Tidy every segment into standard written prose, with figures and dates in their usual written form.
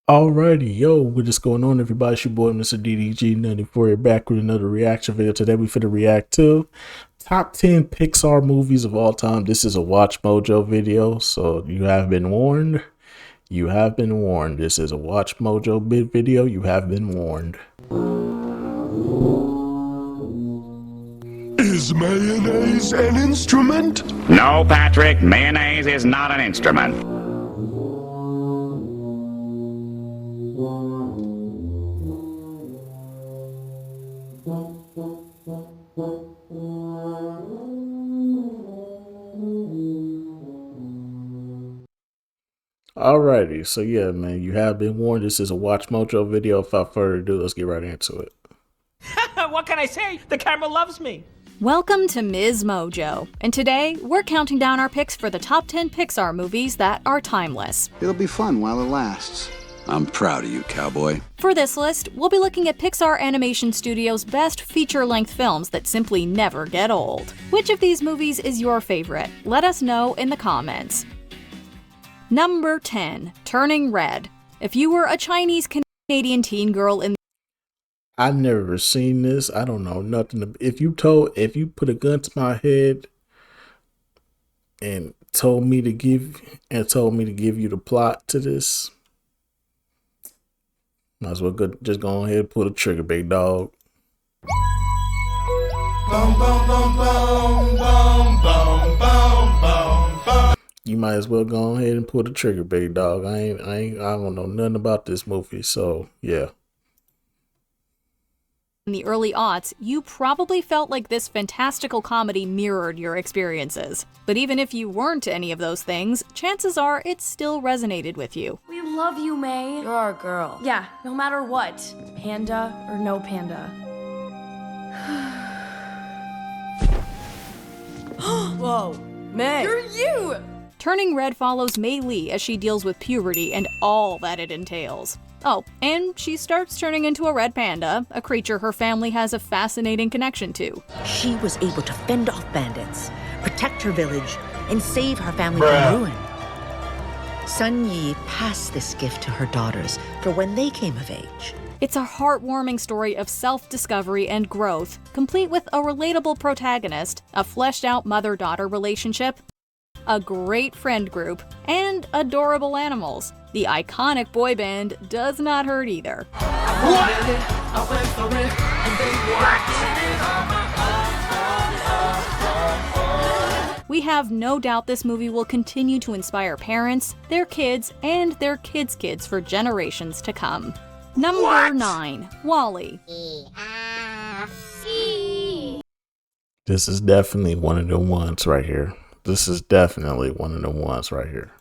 Alrighty, yo, what is going on, everybody? It's your boy, Mr. DDG94, here back with another reaction video. Today, we finna react to top 10 Pixar movies of all time. This is a Watch Mojo video, so you have been warned. You have been warned. This is a Watch Mojo video. You have been warned. Is mayonnaise an instrument? No, Patrick, mayonnaise is not an instrument. Alrighty, so yeah, man, you have been warned. This is a Watch Mojo video. Without further ado, let's get right into it. What can I say? The camera loves me. Welcome to Ms. Mojo, and today we're counting down our picks for the top 10 Pixar movies that are timeless. It'll be fun while it lasts. I'm proud of you, cowboy. For this list, we'll be looking at Pixar Animation Studios' best feature-length films that simply never get old. Which of these movies is your favorite? Let us know in the comments. Number 10, Turning Red. If you were a Chinese-Canadian teen girl in I've never seen this. I don't know nothing. If you put a gun to my head and told me to give you the plot to this, might as well just go ahead and pull the trigger, big dog. You might as well go ahead and pull the trigger, big dog. I don't know nothing about this movie, so yeah. In the early aughts, you probably felt like this fantastical comedy mirrored your experiences. But even if you weren't any of those things, chances are it still resonated with you. We love you, May. You're our girl. Yeah, no matter what. Panda or no panda. Whoa, May. You're you! Turning Red follows Mei Lee as she deals with puberty and all that it entails. Oh, and she starts turning into a red panda, a creature her family has a fascinating connection to. She was able to fend off bandits, protect her village, and save her family from ruin. Sun Yi passed this gift to her daughters for when they came of age. It's a heartwarming story of self-discovery and growth, complete with a relatable protagonist, a fleshed-out mother-daughter relationship, a great friend group, and adorable animals. The iconic boy band does not hurt either. We have no doubt this movie will continue to inspire parents, their kids, and their kids' kids for generations to come. Number 9, WALL-E. This is definitely one of the ones right here. This is definitely one of the ones right here.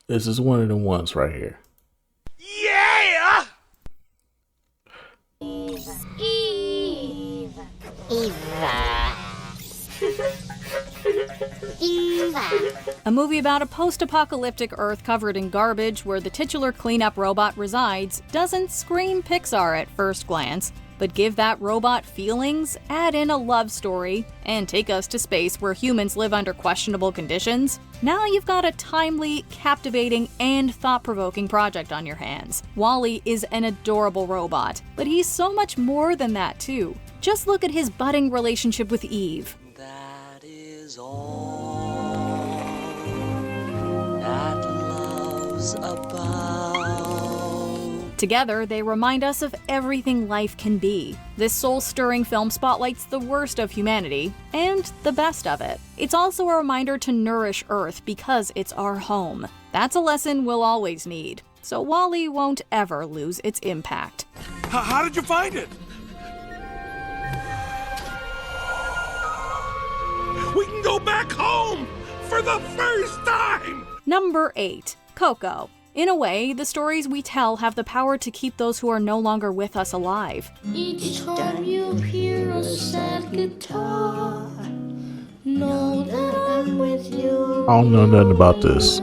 This is one of the ones right here. Yeah! A movie about a post-apocalyptic Earth covered in garbage where the titular cleanup robot resides doesn't scream Pixar at first glance, but give that robot feelings, add in a love story, and take us to space where humans live under questionable conditions. Now you've got a timely, captivating, and thought-provoking project on your hands. WALL-E is an adorable robot, but he's so much more than that too. Just look at his budding relationship with Eve. That is all that love's about. Together, they remind us of everything life can be. This soul-stirring film spotlights the worst of humanity, and the best of it. It's also a reminder to nourish Earth because it's our home. That's a lesson we'll always need, so WALL-E won't ever lose its impact. How did you find it? We can go back home for the first time! Number 8, Coco. In a way, the stories we tell have the power to keep those who are no longer with us alive. Each time you hear a sad guitar, know that I'm with you. I don't know nothing about this.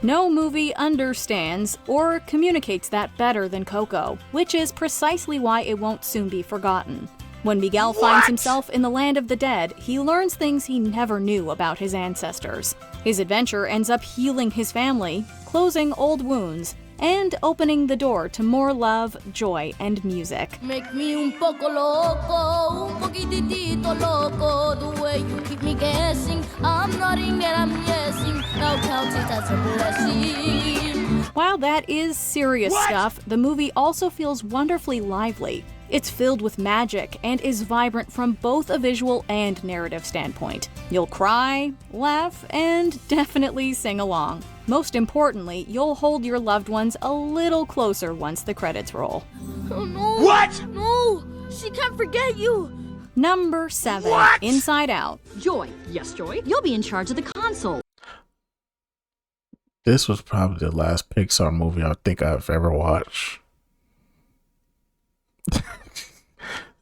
No movie understands or communicates that better than Coco, which is precisely why it won't soon be forgotten. When Miguel finds himself in the land of the dead, he learns things he never knew about his ancestors. His adventure ends up healing his family, closing old wounds, and opening the door to more love, joy, and music. Make me un poco loco, un poquitito loco. The way you keep me guessing, I'm nodding and I'm yesing. Now count it as a blessing. While that is serious stuff, the movie also feels wonderfully lively. It's filled with magic and is vibrant from both a visual and narrative standpoint. You'll cry, laugh, and definitely sing along. Most importantly, you'll hold your loved ones a little closer once the credits roll. Oh no! What? No! She can't forget you! Number 7, Inside Out. Joy. Yes, Joy. You'll be in charge of the console. This was probably the last Pixar movie I think I've ever watched.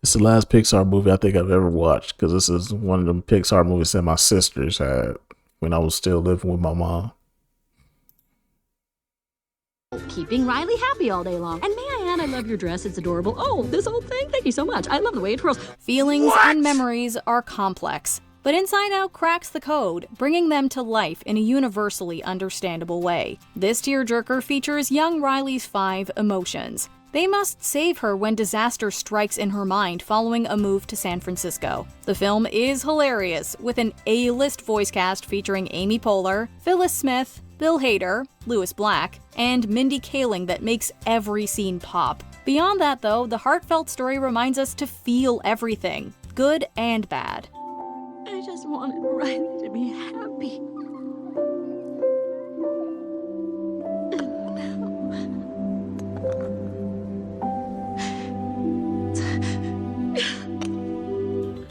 It's the last Pixar movie I think I've ever watched, because this is one of them Pixar movies that my sisters had when I was still living with my mom. Keeping Riley happy all day long. And may I add, I love your dress. It's adorable. Oh, this whole thing. Thank you so much. I love the way it twirls. Feelings and memories are complex, but Inside Out cracks the code, bringing them to life in a universally understandable way. This tearjerker features young Riley's 5 emotions. They must save her when disaster strikes in her mind following a move to San Francisco. The film is hilarious, with an A-list voice cast featuring Amy Poehler, Phyllis Smith, Bill Hader, Louis Black, and Mindy Kaling that makes every scene pop. Beyond that, though, the heartfelt story reminds us to feel everything, good and bad. I just wanted Riley to be happy.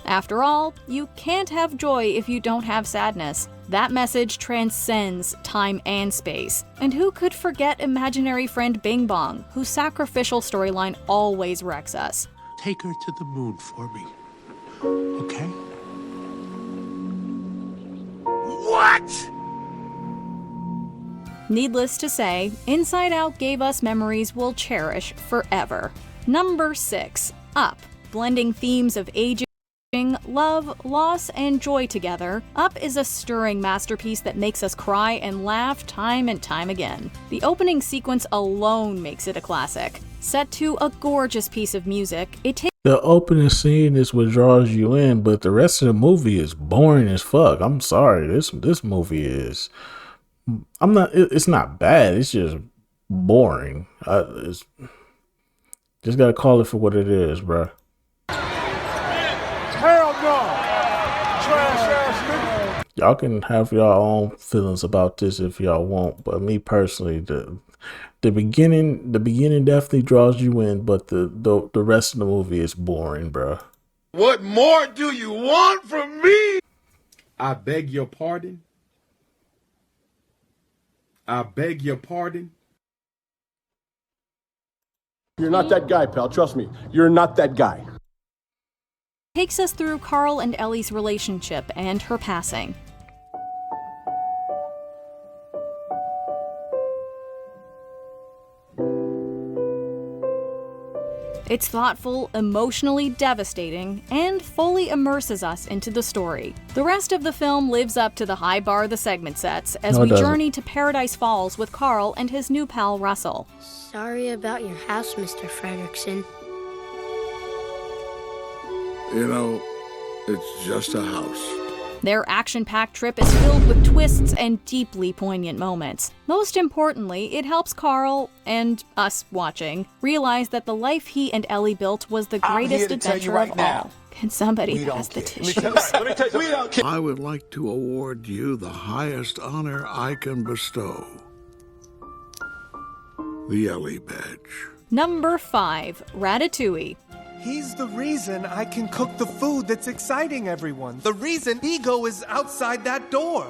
After all, you can't have joy if you don't have sadness. That message transcends time and space. And who could forget imaginary friend Bing Bong, whose sacrificial storyline always wrecks us? Take her to the moon for me. Okay? What? Needless to say, Inside Out gave us memories we'll cherish forever. Number 6, Up. Blending themes of aging, love, loss, and joy together, Up is a stirring masterpiece that makes us cry and laugh time and time again. The opening sequence alone makes it a classic. Set to a gorgeous piece of music, it takes The opening scene is what draws you in, but the rest of the movie is boring as fuck. I'm sorry, this movie is. It's not bad. It's just boring. Just gotta call it for what it is, bruh. Hell no! Trash ass nigga! Y'all can have y'all own feelings about this if y'all want, but me personally, the beginning definitely draws you in, but the rest of the movie is boring, bruh. What more do you want from me? I beg your pardon. I beg your pardon. You're not that guy, pal. Trust me. You're not that guy. Takes us through Carl and Ellie's relationship and her passing. It's thoughtful, emotionally devastating, and fully immerses us into the story. The rest of the film lives up to the high bar the segment sets as we journey to Paradise Falls with Carl and his new pal Russell. Sorry about your house, Mr. Fredrickson. You know, it's just a house. Their action-packed trip is filled with twists and deeply poignant moments. Most importantly, it helps Carl, and us watching, realize that the life he and Ellie built was the greatest adventure of all. Can somebody pass the tissues? I would like to award you the highest honor I can bestow. The Ellie Badge. Number 5, Ratatouille. He's the reason I can cook the food that's exciting everyone. The reason Ego is outside that door.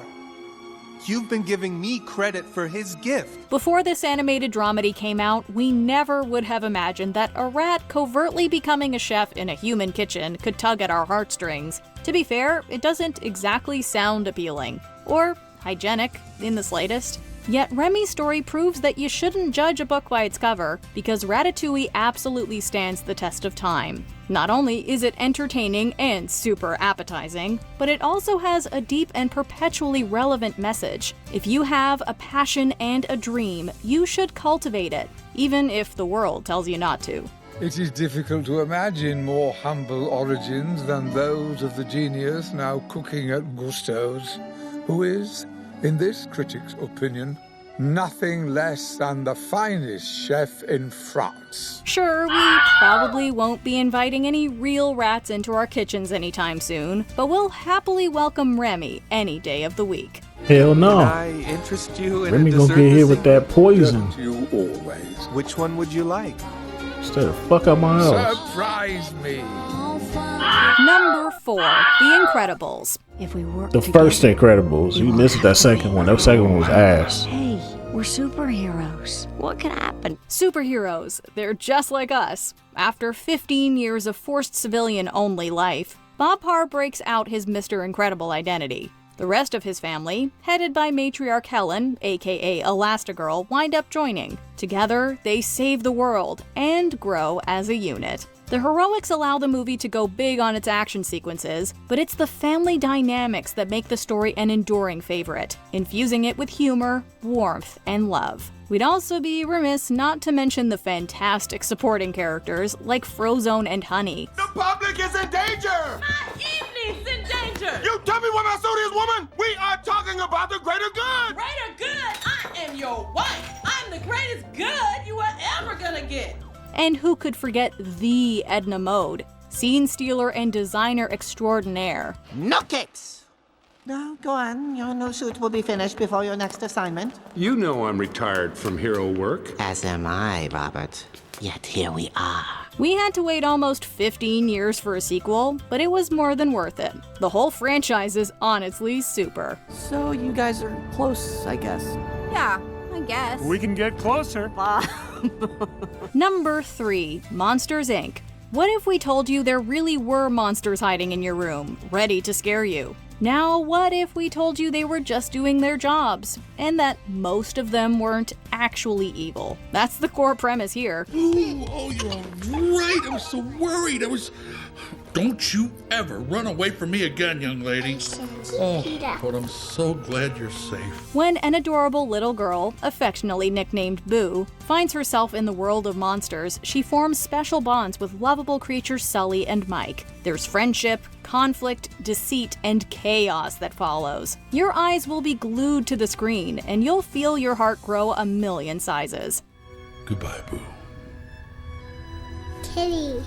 You've been giving me credit for his gift. Before this animated dramedy came out, we never would have imagined that a rat covertly becoming a chef in a human kitchen could tug at our heartstrings. To be fair, it doesn't exactly sound appealing, or hygienic in the slightest. Yet Remy's story proves that you shouldn't judge a book by its cover, because Ratatouille absolutely stands the test of time. Not only is it entertaining and super appetizing, but it also has a deep and perpetually relevant message. If you have a passion and a dream, you should cultivate it, even if the world tells you not to. It is difficult to imagine more humble origins than those of the genius now cooking at Gusteau's, who is, in this critic's opinion, nothing less than the finest chef in France. Sure, we probably won't be inviting any real rats into our kitchens anytime soon, but we'll happily welcome Remy any day of the week. Hell no. Can I interest you in Remy a gonna dessert get hit this with that poison. You always. Which one would you like? Instead of fuck up my house. Surprise me. Number 4, The Incredibles. If we work The together, first Incredibles. You missed that second one. That second one was ass. Hey, we're superheroes. What could happen? Superheroes, they're just like us. After 15 years of forced civilian-only life, Bob Parr breaks out his Mr. Incredible identity. The rest of his family, headed by matriarch Helen, aka Elastigirl, wind up joining. Together, they save the world and grow as a unit. The heroics allow the movie to go big on its action sequences, but it's the family dynamics that make the story an enduring favorite, infusing it with humor, warmth, and love. We'd also be remiss not to mention the fantastic supporting characters like Frozone and Honey. The public is in danger! My evening's in danger! You tell me what my suit is, woman! We are talking about the greater good! Greater good! I am your wife! I'm the greatest good you are ever gonna get! And who could forget the Edna Mode, scene stealer and designer extraordinaire. No kicks! No, go on. Your new suit will be finished before your next assignment. You know I'm retired from hero work. As am I, Robert. Yet here we are. We had to wait almost 15 years for a sequel, but it was more than worth it. The whole franchise is honestly super. So you guys are close, I guess. Yeah, I guess. We can get closer. Number 3, Monsters, Inc. What if we told you there really were monsters hiding in your room, ready to scare you? Now, what if we told you they were just doing their jobs, and that most of them weren't actually evil? That's the core premise here. Ooh, oh, you're right. I was so worried. Don't you ever run away from me again, young lady. But I'm so glad you're safe. When an adorable little girl, affectionately nicknamed Boo, finds herself in the world of monsters, she forms special bonds with lovable creatures Sully and Mike. There's friendship, conflict, deceit, and chaos that follows. Your eyes will be glued to the screen, and you'll feel your heart grow a million sizes. Goodbye, Boo. Kitty.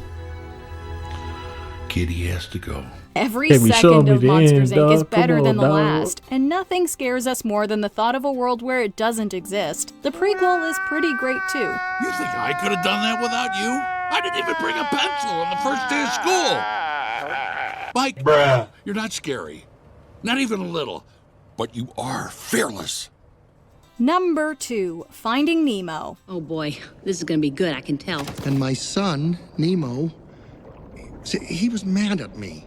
Kitty has to go. Every second of Monsters Inc. is better than the last, and nothing scares us more than the thought of a world where it doesn't exist. The prequel is pretty great too. You think I could have done that without you? I didn't even bring a pencil on the first day of school. Mike, Bruh. You're not scary. Not even a little. But you are fearless. Number 2, Finding Nemo. Oh boy, this is gonna be good, I can tell. And my son, Nemo, see, he was mad at me.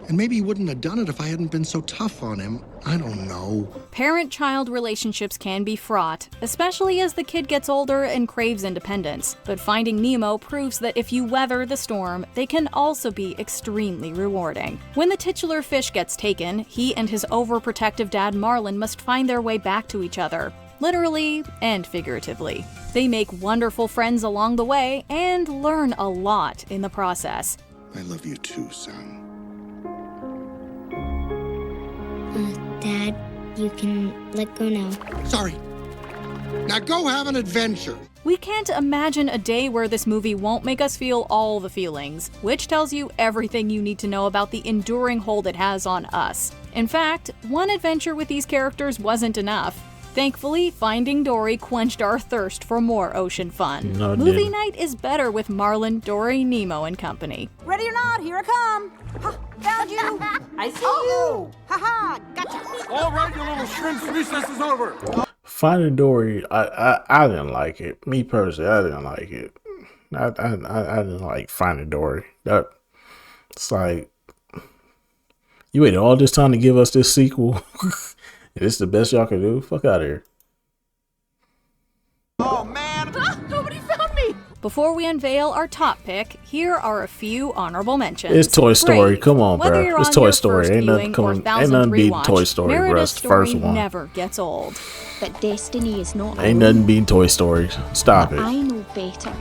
And maybe he wouldn't have done it if I hadn't been so tough on him. I don't know. Parent-child relationships can be fraught, especially as the kid gets older and craves independence. But Finding Nemo proves that if you weather the storm, they can also be extremely rewarding. When the titular fish gets taken, he and his overprotective dad Marlin must find their way back to each other, literally and figuratively. They make wonderful friends along the way and learn a lot in the process. I love you too, son. Dad, you can let go now. Sorry. Now go have an adventure. We can't imagine a day where this movie won't make us feel all the feelings, which tells you everything you need to know about the enduring hold it has on us. In fact, one adventure with these characters wasn't enough. Thankfully, Finding Dory quenched our thirst for more ocean fun. No, it Movie didn't. night is better with Marlin, Dory, Nemo, and company. Ready or not, here I come. Ha, found you. I see you. Ha ha, gotcha. All right, you little shrimps, recess is over. Finding Dory, I didn't like it. Me personally, I didn't like it. I didn't like Finding Dory. It's like, you waited all this time to give us this sequel. This is the best y'all can do? Fuck out of here. Before we unveil our top pick, here are a few honorable mentions. It's Toy Story. Brave. Come on, Whether bro. you're It's on Toy your Story. first Ain't nothing viewing coming. or Ain't 1000th nothing beating rewatch, Toy Story, bro. Merida's It's the first story one. never gets old. But destiny is not Ain't nothing beating Toy Story. Stop it. I know better.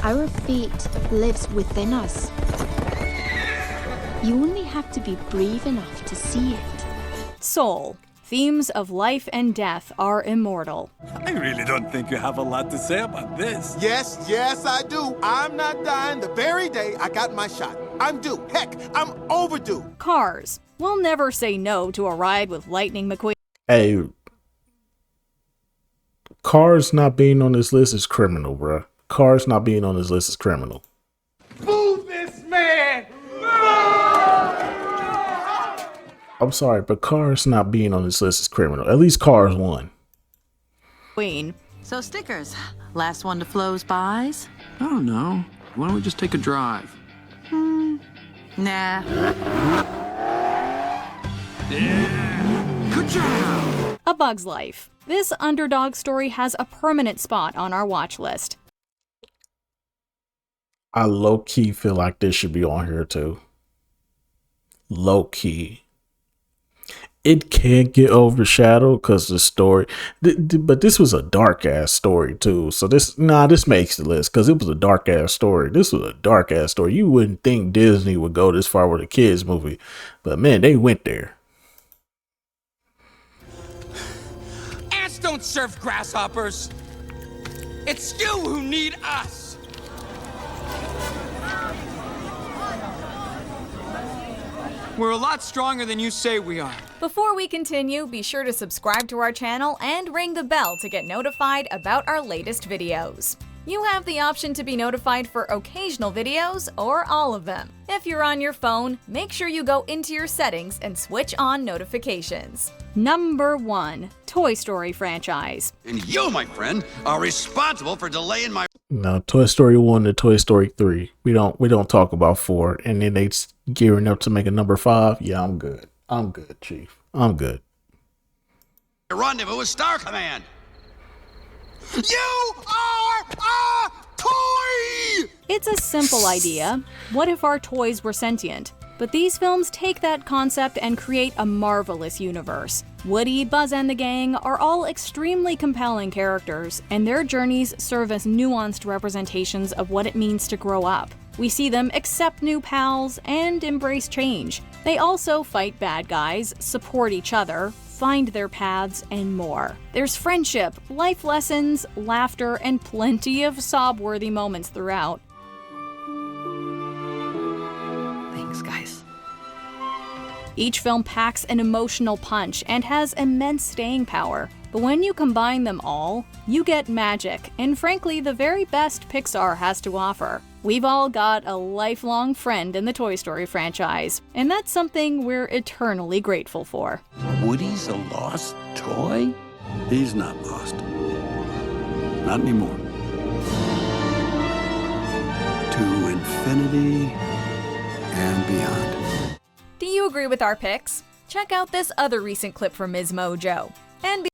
Our fate lives within us. You only have to be brave enough to see it. Soul. Themes of life and death are immortal. I really don't think you have a lot to say about this. Yes, I do. I'm not dying the very day I got my shot. I'm due. Heck, I'm overdue. Cars. We'll never say no to a ride with Lightning McQueen. Hey, Cars not being on this list is criminal, bro. Cars not being on this list is criminal. Move this man! I'm sorry, but Cars not being on this list is criminal. At least Cars won. Queen. So stickers. Last one to Flo's buys? I don't know. Why don't we just take a drive? Nah. Yeah. Good job. A Bug's Life. This underdog story has a permanent spot on our watch list. I low-key feel like this should be on here too. Low-key. It can't get overshadowed because the story, but this was a dark ass story too. So this makes the list because it was a dark ass story. This was a dark ass story. You wouldn't think Disney would go this far with a kids movie, but man, they went there. Ants don't serve grasshoppers. It's you who need us. We're a lot stronger than you say we are. Before we continue, be sure to subscribe to our channel and ring the bell to get notified about our latest videos. You have the option to be notified for occasional videos or all of them. If you're on your phone, make sure you go into your settings and switch on notifications. Number 1, Toy Story franchise. And you, my friend, are responsible for delaying my... No, Toy Story 1 to Toy Story 3. We don't talk about 4. And then they gearing up to make a number 5. Yeah, I'm good. I'm good, Chief. I'm good. Rendezvous with Star Command. You are a toy! It's a simple idea. What if our toys were sentient? But these films take that concept and create a marvelous universe. Woody, Buzz, and the gang are all extremely compelling characters, and their journeys serve as nuanced representations of what it means to grow up. We see them accept new pals and embrace change. They also fight bad guys, support each other, find their paths, and more. There's friendship, life lessons, laughter, and plenty of sob-worthy moments throughout. Thanks, guys. Each film packs an emotional punch and has immense staying power. But when you combine them all, you get magic, and frankly, the very best Pixar has to offer. We've all got a lifelong friend in the Toy Story franchise, and that's something we're eternally grateful for. Woody's a lost toy? He's not lost. Not anymore. To infinity and beyond. Do you agree with our picks? Check out this other recent clip from Ms. Mojo. And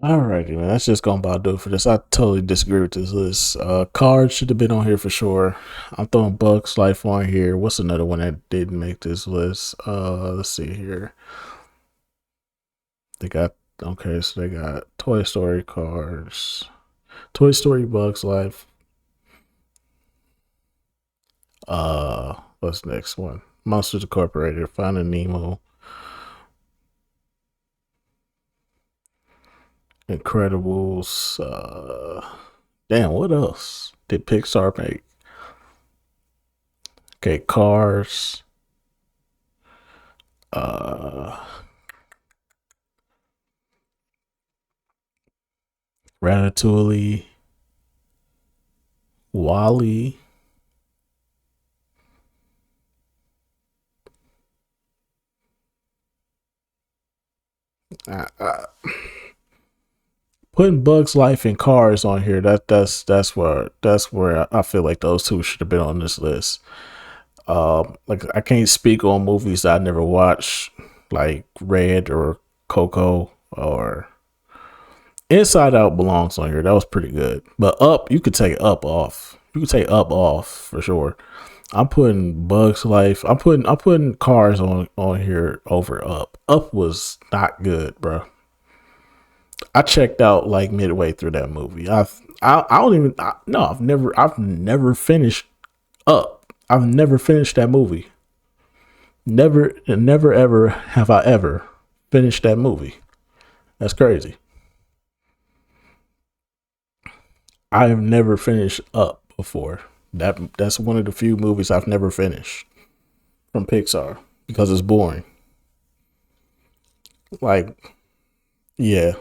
Alrighty, man. That's just gonna about do it for this. I totally disagree with this list. Cards should have been on here for sure. I'm throwing Bugs Life on here. What's another one that didn't make this list? Let's see here. They got so they got Toy Story, Cars, Toy Story, Bugs Life. What's the next one? Monsters Incorporated, Finding Nemo, Incredibles. Damn, what else did Pixar make? Okay, Cars. Ratatouille. Wall-E. Putting Bugs Life and Cars on here, that's where I feel like those two should have been on this list. Like I can't speak on movies that I never watched, like Red or Coco or Inside Out belongs on here. That was pretty good. But Up, you could take Up off. You could take Up off for sure. I'm putting Bugs Life. I'm putting Cars on here over Up. Up was not good, bro. I checked out like midway through that movie. I've never finished Up. I've never finished that movie. Never ever have I ever finished that movie. That's crazy. I have never finished Up before. That's one of the few movies I've never finished from Pixar because it's boring. Like, yeah,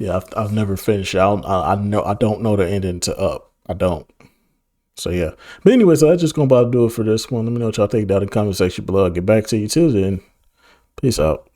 I've never finished it. I don't know the ending to Up. I don't. So yeah. But anyway, so that's just gonna about do it for this one. Let me know what y'all think down in the comment section below. I'll get back to you till then. Peace out.